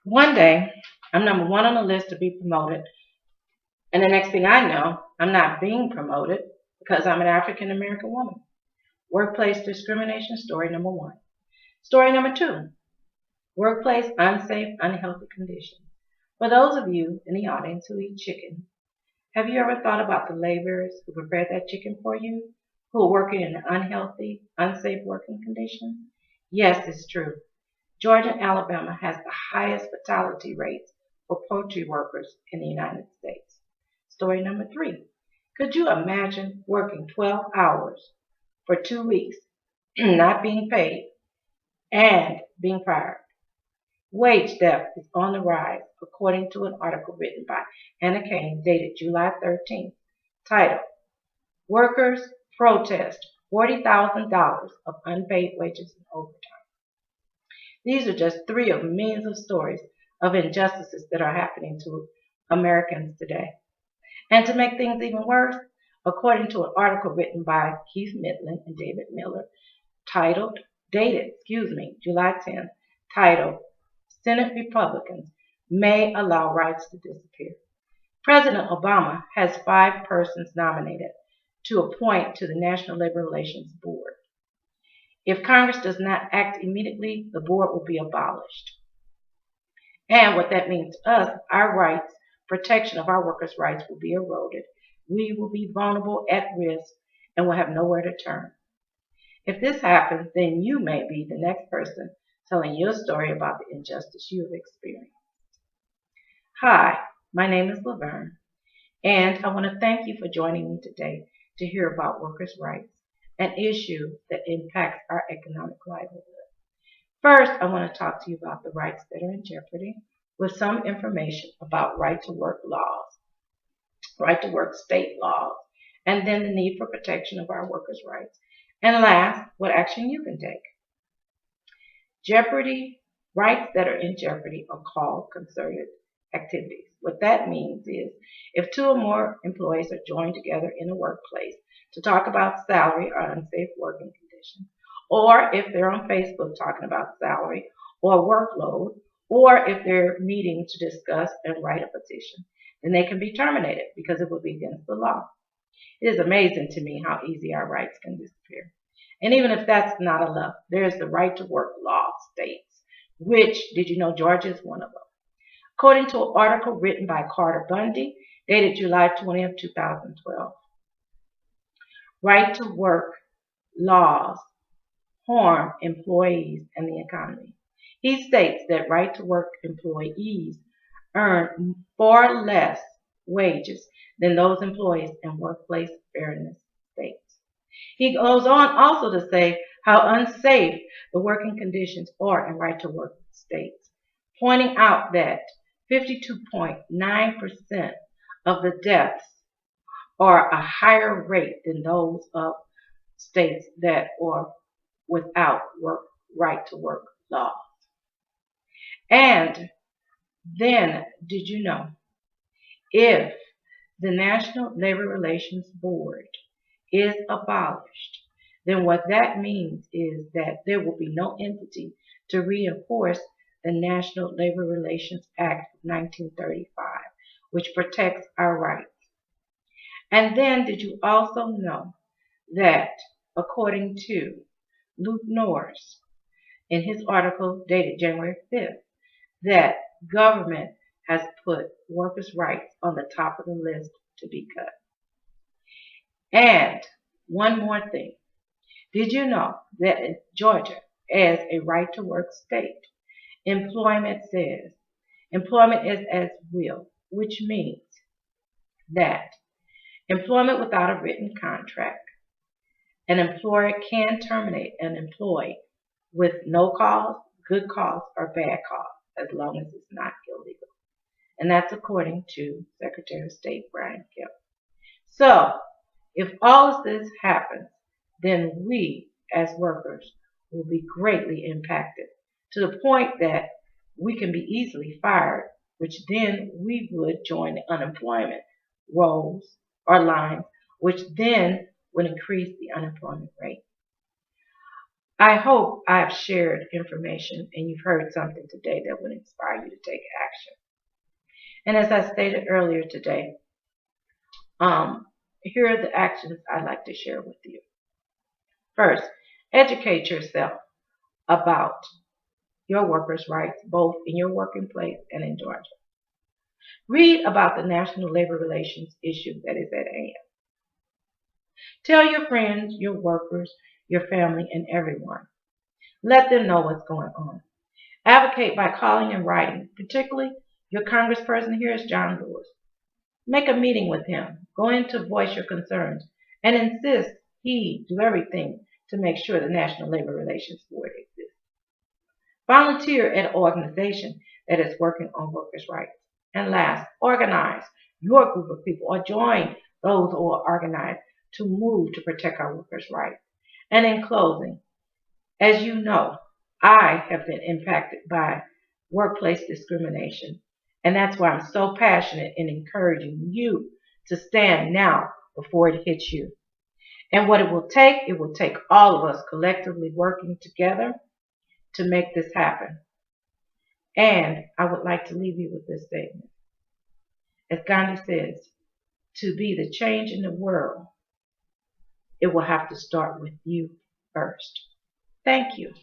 One day, I'm number one on the list to be promoted, and the next thing I know, I'm not being promoted because I'm an African American woman. Workplace discrimination story number one. Story number two, workplace unsafe, unhealthy conditions. For those of you in the audience who eat chicken, have you ever thought about the laborers who prepared that chicken for you, who are working in unhealthy, unsafe working conditions? Yes, it's true. Georgia and Alabama has the highest fatality rates for poultry workers in the United States. Story number three. Could you imagine working 12 hours for 2 weeks, not being paid, and being fired? Wage theft is on the rise, according to an article written by Anna Kane dated July 13th, titled Workers Protest $40,000 of Unpaid Wages and Overtime. These are just three of millions of stories of injustices that are happening to Americans today. And to make things even worse, according to an article written by Keith Midland and David Miller, dated July 10th, titled Senate Republicans May Allow Rights to Disappear. President Obama has 5 persons nominated to appoint to the National Labor Relations Board. If Congress does not act immediately, the board will be abolished. And what that means to us, our rights, protection of our workers' rights will be eroded. We will be vulnerable, at risk, and will have nowhere to turn. If this happens, then you may be the next person telling your story about the injustice you have experienced. Hi, my name is Laverne, and I want to thank you for joining me today to hear about workers' rights, an issue that impacts our economic livelihood. First, I want to talk to you about the rights that are in jeopardy with some information about right to work laws, right to work state laws, and then the need for protection of our workers' rights. And last, what action you can take. Jeopardy, rights that are in jeopardy are called concerted activities. What that means is if two or more employees are joined together in a workplace to talk about salary or unsafe working conditions, or if they're on Facebook talking about salary or workload, or if they're meeting to discuss and write a petition, then they can be terminated because it would be against the law. It is amazing to me how easy our rights can disappear. And even if that's not enough, there's the right to work law states, which, did you know, Georgia is one of them. According to an article written by Carter Bundy, dated July 20th, 2012, right to work laws harm employees and the economy. He states that right to work employees earn far less wages than those employees in workplace fairness states. He goes on also to say how unsafe the working conditions are in right to work states, pointing out that 52.9% of the deaths are a higher rate than those of states that are without right to work laws. And then, did you know, if the National Labor Relations Board is abolished, then what that means is that there will be no entity to reinforce the National Labor Relations Act of 1935, which protects our rights. And then did you also know that according to Luke Norris in his article dated January 5th, that government has put workers' rights on the top of the list to be cut. And one more thing. Did you know that in Georgia, as a right to work state, employment says employment is as will, which means that employment without a written contract, an employer can terminate an employee with no cause, good cause, or bad cause, as long as it's not illegal. And that's according to Secretary of State Brian Kemp. So, if all of this happens, then we as workers will be greatly impacted to the point that we can be easily fired, which then we would join the unemployment rolls or lines, which then would increase the unemployment rate. I hope I have shared information and you've heard something today that would inspire you to take action. And as I stated earlier today, here are the actions I'd like to share with you. First, educate yourself about your workers' rights, both in your working place and in Georgia. Read about the national labor relations issue that is at hand. Tell your friends, your workers, your family, and everyone. Let them know what's going on. Advocate by calling and writing, particularly your congressperson here is John Lewis. Make a meeting with him. Go in to voice your concerns and insist he do everything to make sure the National Labor Relations Board exists. Volunteer at an organization that is working on workers' rights. And last, organize your group of people or join those who are organized to move to protect our workers' rights. And in closing, as you know, I have been impacted by workplace discrimination. And that's why I'm so passionate in encouraging you to stand now before it hits you. And what it will take all of us collectively working together to make this happen. And I would like to leave you with this statement. As Gandhi says, to be the change in the world, it will have to start with you first. Thank you.